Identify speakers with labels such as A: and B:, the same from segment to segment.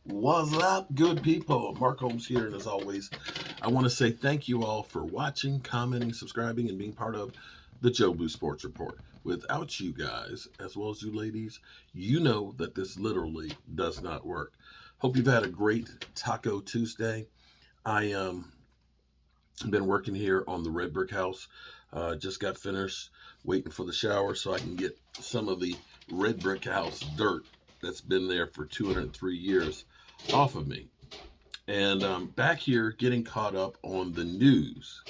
A: What's up, good people? Mark Holmes here, and as always, I want to say thank you all for watching, commenting, subscribing, and being part of the Joe Blue Sports Report. Without you guys, as well as you ladies, you know that this literally does not work. Hope you've had a great Taco Tuesday. I been working here on the red brick house. Just got finished waiting for the shower so I can get some of the red brick house dirt that's been there for 203 years off of me. And back here getting caught up on the news.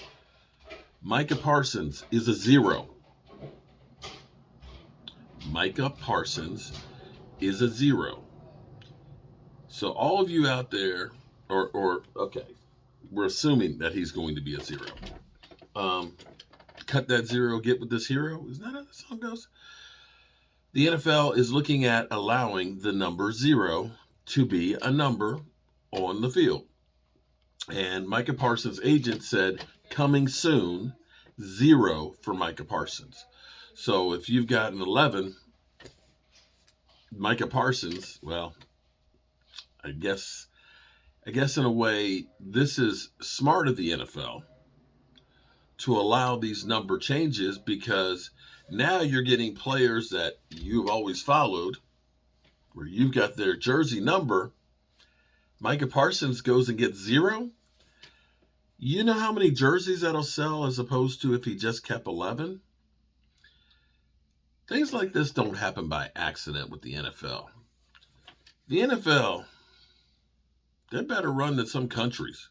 A: Micah Parsons is a zero. Micah Parsons is a zero. So all of you out there, okay, we're assuming that he's going to be a zero. Cut that zero, get with this hero. Isn't that how the song goes? The NFL is looking at allowing the number zero to be a number on the field. And Micah Parsons' agent said, coming soon, zero for Micah Parsons. So if you've got an 11, Micah Parsons, well, I guess in a way, this is smart of the NFL to allow these number changes, because now you're getting players that you've always followed, where you've got their jersey number. Micah Parsons goes and gets zero. You know how many jerseys that'll sell as opposed to if he just kept 11? Things like this don't happen by accident with the NFL. The NFL, they're better run than some countries.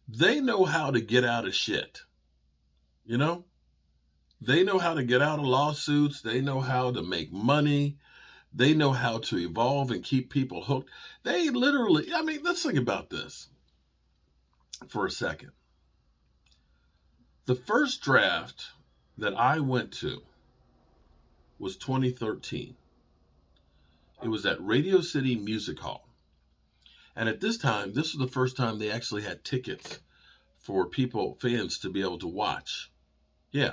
A: They know how to get out of shit. You know? They know how to get out of lawsuits. They know how to make money. They know how to evolve and keep people hooked. They literally, let's think about this for a second. The first draft that I went to was 2013. It was at Radio City Music Hall. And at this time, this was the first time they actually had tickets for fans to be able to watch. Yeah,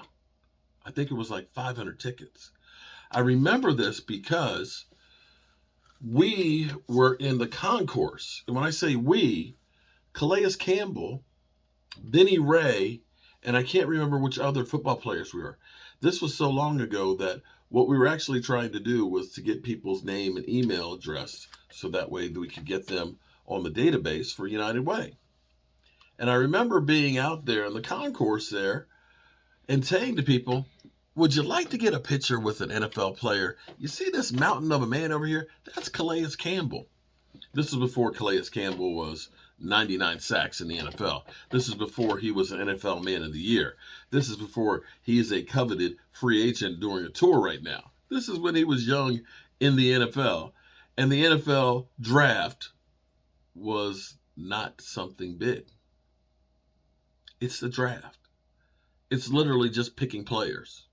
A: I think it was like 500 tickets. I remember this because we were in the concourse. And when I say we, Calais Campbell, Benny Ray, and I can't remember which other football players we were. This was so long ago that what we were actually trying to do was to get people's name and email address so that way that we could get them on the database for United Way. And I remember being out there in the concourse there and saying to people, would you like to get a picture with an NFL player? You see this mountain of a man over here? That's Calais Campbell. This is before Calais Campbell was 99 sacks in the NFL. This is before he was an NFL Man of the Year. This is before he is a coveted free agent during a tour right now. This is when he was young in the NFL. And the NFL draft was not something big. It's the draft. It's literally just picking players.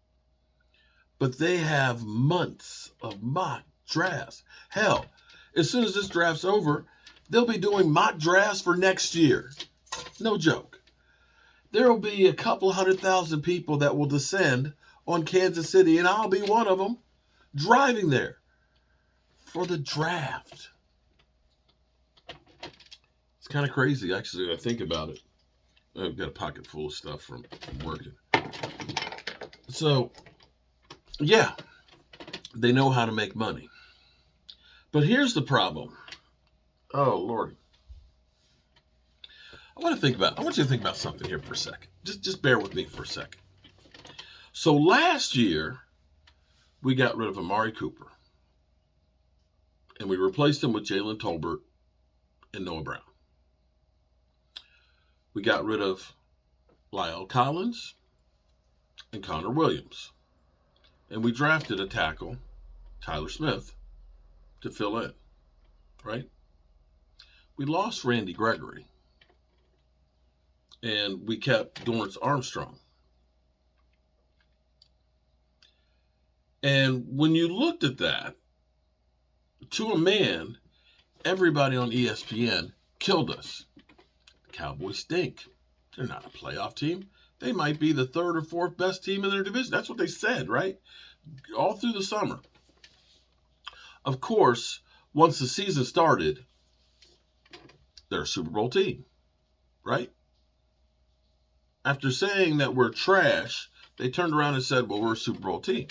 A: But they have months of mock drafts. Hell, as soon as this draft's over, they'll be doing mock drafts for next year. No joke. There will be a couple 100,000 people that will descend on Kansas City, and I'll be one of them, driving there for the draft. It's kind of crazy, actually, when I think about it. I've got a pocket full of stuff from working. So, yeah, they know how to make money. But here's the problem. Oh, Lord. I want you to think about something here for a second. Just bear with me for a second. So last year, we got rid of Amari Cooper. And we replaced him with Jalen Tolbert and Noah Brown. We got rid of Lyle Collins and Connor Williams. And we drafted a tackle, Tyler Smith, to fill in, right? We lost Randy Gregory. And we kept Dorrance Armstrong. And when you looked at that, to a man, everybody on ESPN killed us. The Cowboys stink. They're not a playoff team. They might be the third or fourth best team in their division. That's what they said, right? All through the summer. Of course, once the season started, they're a Super Bowl team, right? After saying that we're trash, they turned around and said, well, we're a Super Bowl team.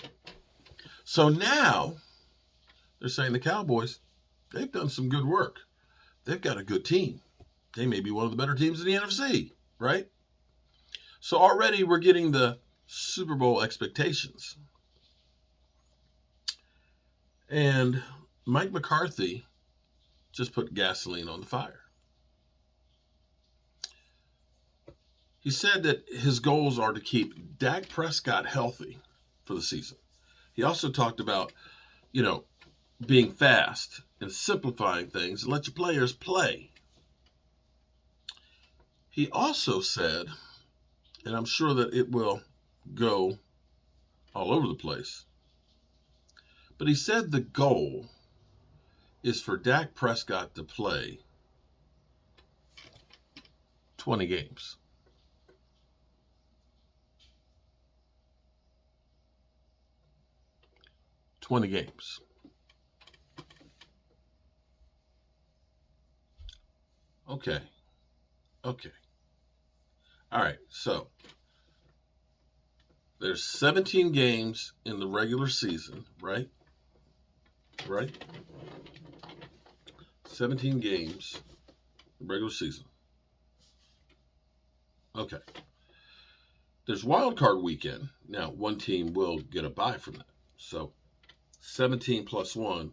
A: So now they're saying the Cowboys, they've done some good work. They've got a good team. They may be one of the better teams in the NFC, right? So already we're getting the Super Bowl expectations. And Mike McCarthy just put gasoline on the fire. He said that his goals are to keep Dak Prescott healthy for the season. He also talked about, being fast and simplifying things and let your players play. He also said, and I'm sure that it will go all over the place, but he said the goal is for Dak Prescott to play 20 games. Okay. All right, so there's 17 games in the regular season, right? 17 games in the regular season. Okay. There's wild card weekend. Now, one team will get a bye from that. So 17 plus 1,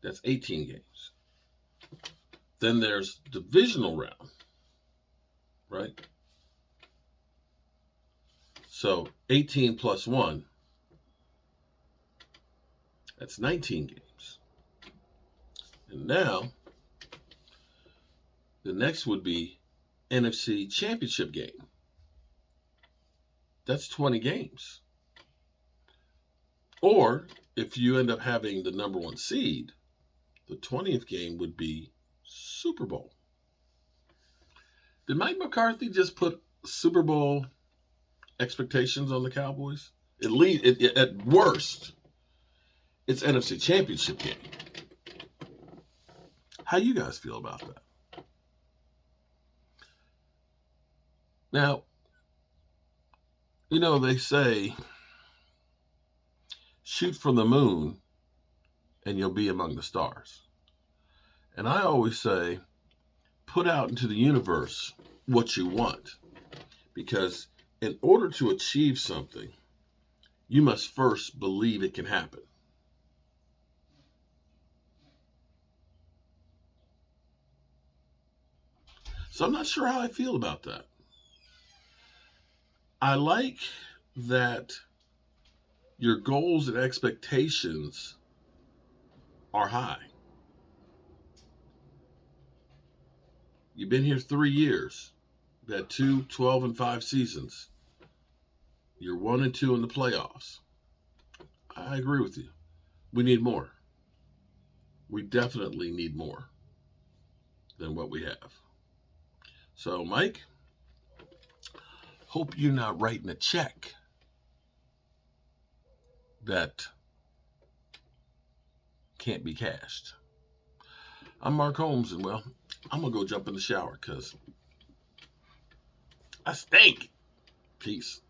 A: that's 18 games. Then there's divisional round, right? So 18 plus 1, that's 19 games. And now, the next would be NFC Championship game. That's 20 games. Or, if you end up having the number 1 seed, the 20th game would be Super Bowl. Did Mike McCarthy just put Super Bowl expectations on the Cowboys? At worst, it's NFC Championship game. How you guys feel about that? Now, they say, shoot from the moon and you'll be among the stars. And I always say, put out into the universe what you want. Because in order to achieve something, you must first believe it can happen. So I'm not sure how I feel about that. I like that your goals and expectations are high. You've been here 3 years. You've had 2 12-5 seasons. You're 1-2 in the playoffs. I agree with you. We need more. We definitely need more than what we have. So, Mike, hope you're not writing a check that can't be cashed. I'm Mark Holmes, and I'm going to go jump in the shower because I stink. Peace.